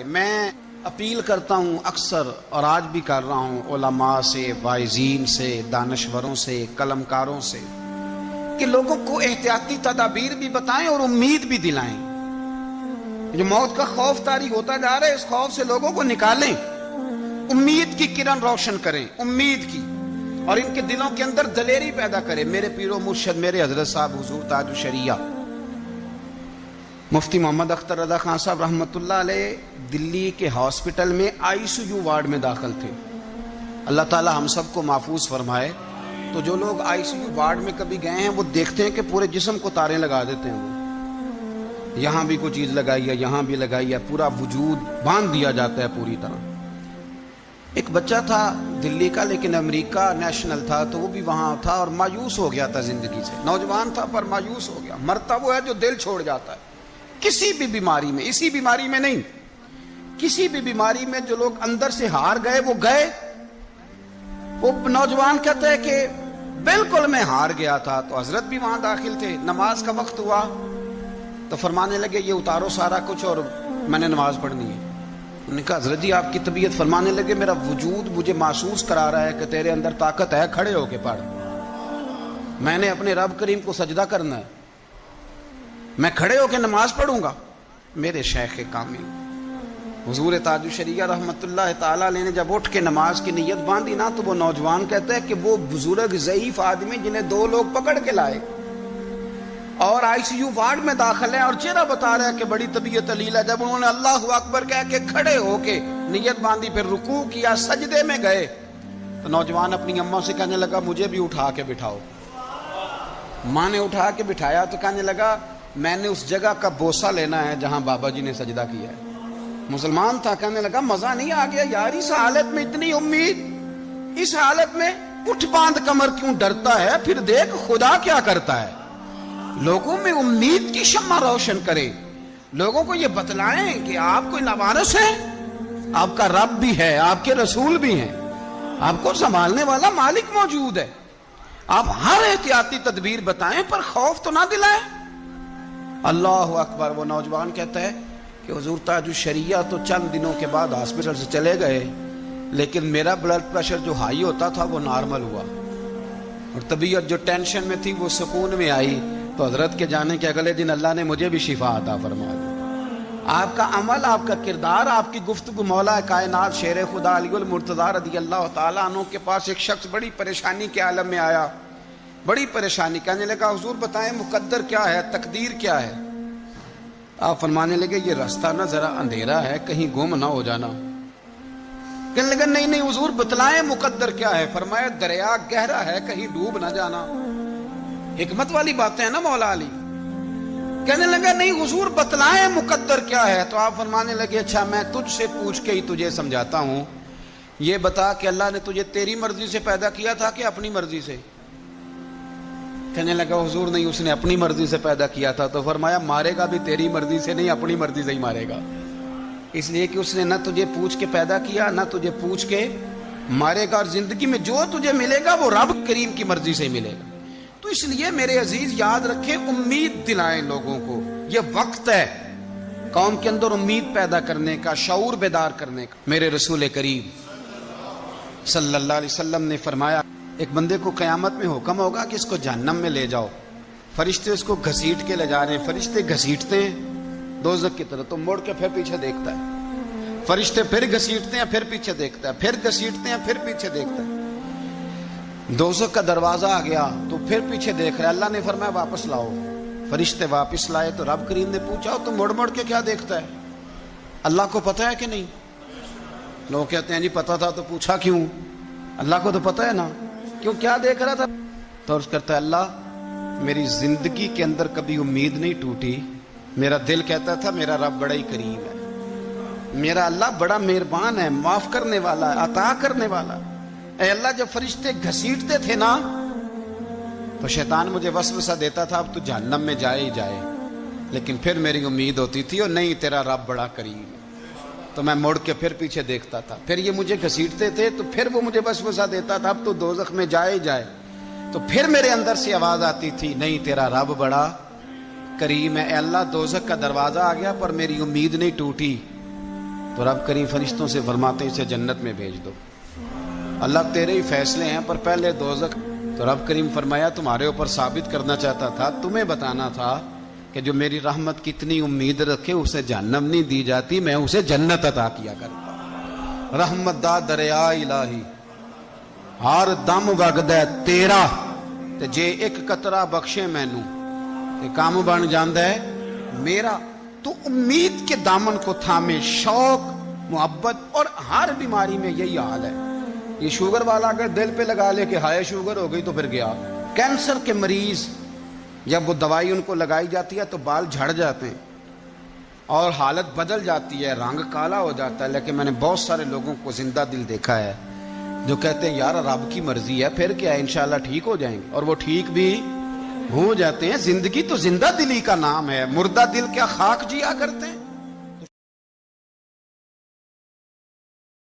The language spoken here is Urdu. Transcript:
میں اپیل کرتا ہوں اکثر اور آج بھی کر رہا ہوں علماء سے، واعظین سے، دانشوروں سے، قلمکاروں سے کہ لوگوں کو احتیاطی تدابیر بھی بتائیں اور امید بھی دلائیں۔ جو موت کا خوف طاری ہوتا جا رہا ہے، اس خوف سے لوگوں کو نکالیں، امید کی کرن روشن کریں، امید کی، اور ان کے دلوں کے اندر دلیری پیدا کریں۔ میرے پیر و مرشد میرے حضرت صاحب حضور تاج الشریعہ مفتی محمد اختر رضا خان صاحب رحمۃ اللہ علیہ دلی کے ہاسپٹل میں ICU وارڈ میں داخل تھے۔ اللہ تعالی ہم سب کو محفوظ فرمائے۔ تو جو لوگ ICU وارڈ میں کبھی گئے ہیں وہ دیکھتے ہیں کہ پورے جسم کو تاریں لگا دیتے ہیں، وہ یہاں بھی کوئی چیز لگائی ہے، یہاں بھی لگائی ہے، پورا وجود باندھ دیا جاتا ہے پوری طرح۔ ایک بچہ تھا دلی کا لیکن امریکہ نیشنل تھا، تو وہ بھی وہاں تھا اور مایوس ہو گیا تھا زندگی سے۔ نوجوان تھا پر مایوس ہو گیا۔ مرتا وہ ہے جو دل چھوڑ جاتا ہے کسی بھی بیماری میں، اسی بیماری میں نہیں، کسی بھی بیماری میں جو لوگ اندر سے ہار گئے وہ گئے۔ وہ نوجوان کہتا ہے کہ بالکل میں ہار گیا تھا۔ تو حضرت بھی وہاں داخل تھے، نماز کا وقت ہوا تو فرمانے لگے یہ اتارو سارا کچھ اور میں نے نماز پڑھنی ہے۔ انہوں نے کہا حضرت جی آپ کی طبیعت، فرمانے لگے میرا وجود مجھے محسوس کرا رہا ہے کہ تیرے اندر طاقت ہے، کھڑے ہو کے پڑھ، میں نے اپنے رب کریم کو سجدہ کرنا ہے، میں کھڑے ہو کے نماز پڑھوں گا۔ میرے شیخ کامل حضور تاج الشریعہ رحمت اللہ تعالیٰ علیہ نے جب اٹھ کے نماز کی نیت باندھی نا، تو وہ نوجوان کہتا ہے کہ وہ بزرگ ضعیف آدمی جنہیں 2 لوگ پکڑ کے لائے اور ICU وارڈ میں داخل ہے اور چہرہ بتا رہا ہے کہ بڑی طبیعت علیل ہے، جب انہوں نے اللہ اکبر کہہ کے کھڑے ہو کے نیت باندھی، پھر رکوع کیا، سجدے میں گئے، تو نوجوان اپنی اماں سے کہنے لگا مجھے بھی اٹھا کے بٹھاؤ۔ ماں نے اٹھا کے بٹھایا تو کہنے لگا میں نے اس جگہ کا بوسہ لینا ہے جہاں بابا جی نے سجدہ کیا ہے۔ مسلمان تھا، کہنے لگا مزہ نہیں آ گیا یار، اس حالت میں اتنی امید، اس حالت میں اٹھ باندھ کمر کیوں ڈرتا ہے، پھر دیکھ خدا کیا کرتا ہے۔ لوگوں میں امید کی شمع روشن کرے، لوگوں کو یہ بتلائیں کہ آپ کوئی نوارث ہے، آپ کا رب بھی ہے، آپ کے رسول بھی ہیں، آپ کو سنبھالنے والا مالک موجود ہے۔ آپ ہر احتیاطی تدبیر بتائیں پر خوف تو نہ دلائیں۔ اللہ اکبر۔ وہ نوجوان کہتا ہے کہ حضور تاج الشریعہ تو چند دنوں کے بعد ہاسپٹل سے چلے گئے، لیکن میرا بلڈ پریشر جو ہائی ہوتا تھا وہ نارمل ہوا، اور طبیعت جو ٹینشن میں تھی وہ سکون میں آئی۔ تو حضرت کے جانے کے اگلے دن اللہ نے مجھے بھی شفا عطا فرما دی۔ آپ کا عمل، آپ کا کردار، آپ کی گفتگو، مولا کائنات شیر خدا علی المرتضیٰ رضی اللہ تعالیٰ عنہ کے پاس ایک شخص بڑی پریشانی کے عالم میں آیا، بڑی پریشانی، کہنے لگا حضور بتائیں مقدر کیا ہے، تقدیر کیا ہے۔ آپ فرمانے لگے یہ راستہ نہ ذرا اندھیرا ہے، کہیں گم نہ ہو جانا۔ کہنے لگا نہیں نہیں حضور بتلائیں مقدر کیا ہے۔ فرمایا دریا گہرا ہے، کہیں ڈوب نہ جانا۔ حکمت والی باتیں ہیں نا مولا علی۔ کہنے لگا نہیں حضور بتلائیں مقدر کیا ہے۔ تو آپ فرمانے لگے اچھا میں تجھ سے پوچھ کے ہی تجھے سمجھاتا ہوں، یہ بتا کہ اللہ نے تجھے تیری مرضی سے پیدا کیا تھا کہ اپنی مرضی سے؟ کہنے لگا حضور نہیں، اس نے اپنی مرضی سے پیدا کیا تھا۔ تو فرمایا مارے گا بھی تیری مرضی سے نہیں، اپنی مرضی سے ہی مارے گا، اس لیے کہ اس نے نہ تجھے پوچھ کے پیدا کیا، نہ تجھے پوچھ کے مارے گا، اور زندگی میں جو تجھے ملے گا وہ رب کریم کی مرضی سے ہی ملے گا۔ تو اس لیے میرے عزیز یاد رکھیں، امید دلائیں لوگوں کو، یہ وقت ہے قوم کے اندر امید پیدا کرنے کا، شعور بیدار کرنے کا۔ میرے رسول کریم صلی اللہ علیہ وسلم نے فرمایا ایک بندے کو قیامت میں حکم ہوگا کہ اس کو جہنم میں لے جاؤ، فرشتے اس کو گھسیٹ کے لے جا رہے ہیں، فرشتے گھسیٹتے ہیں دوزخ کی طرف، تو مڑ کے پھر پیچھے دیکھتا ہے، فرشتے پھر گھسیٹتے ہیں، پھر پیچھے دیکھتا ہے، پھر گھسیٹتے ہیں، پھر پیچھے دیکھتا ہے۔ دوزخ کا دروازہ آ گیا تو پھر پیچھے دیکھ رہا ہے۔ اللہ نے فرمایا واپس لاؤ، فرشتے واپس لائے تو رب کریم نے پوچھا تو مڑ مڑ کے کیا دیکھتا ہے؟ اللہ کو پتہ ہے کہ نہیں؟ لوگ کہتے ہیں جی پتہ تھا تو پوچھا کیوں؟ اللہ کو تو پتہ ہے نا، کیوں کیا دیکھ رہا تھا؟ تو عرض کرتا ہے اللہ میری زندگی کے اندر کبھی امید نہیں ٹوٹی، میرا دل کہتا تھا میرا رب بڑا ہی کریم ہے، میرا اللہ بڑا مہربان ہے، معاف کرنے والا ہے، عطا کرنے والا ہے۔ اے اللہ جب فرشتے گھسیٹتے تھے نا تو شیطان مجھے وسوسہ دیتا تھا اب تو جہنم میں جائے ہی جائے، لیکن پھر میری امید ہوتی تھی اور نہیں تیرا رب بڑا کریم ہے، تو میں مڑ کے پھر پیچھے دیکھتا تھا، پھر یہ مجھے گھسیٹتے تھے تو پھر وہ مجھے وسوسہ دیتا تھا اب تو دوزخ میں جائے ہی جائے، تو پھر میرے اندر سے آواز آتی تھی نہیں تیرا رب بڑا کریم ہے۔ اے اللہ دوزخ کا دروازہ آ گیا پر میری امید نہیں ٹوٹی، تو رب کریم فرشتوں سے فرماتے ہیں اسے جنت میں بھیج دو، اللہ تیرے ہی فیصلے ہیں، پر پہلے دوزخ۔ تو رب کریم فرمایا تمہارے اوپر ثابت کرنا چاہتا تھا، تمہیں بتانا تھا کہ جو میری رحمت کی اتنی امید رکھے اسے جہنم نہیں دی جاتی، میں اسے جنت عطا کیا کرتا۔ رحمت دا دریا الہی ہر دم وگدا ہے تیرا، تے جے ایک قطرہ بخشے مینوں تے کام بن جاندا ہے میرا۔ تو امید کے دامن کو تھامے، شوق، محبت، اور ہر بیماری میں یہی حال ہے۔ یہ شوگر والا اگر دل پہ لگا لے کہ ہائے شوگر ہو گئی تو پھر گیا۔ کینسر کے مریض جب وہ دوائی ان کو لگائی جاتی ہے تو بال جھڑ جاتے ہیں اور حالت بدل جاتی ہے، رنگ کالا ہو جاتا ہے، لیکن میں نے بہت سارے لوگوں کو زندہ دل دیکھا ہے جو کہتے ہیں یار رب کی مرضی ہے، پھر کیا ہے انشاءاللہ ٹھیک ہو جائیں گے، اور وہ ٹھیک بھی ہو جاتے ہیں۔ زندگی تو زندہ دلی کا نام ہے، مردہ دل کیا خاک جیا کرتے ہیں؟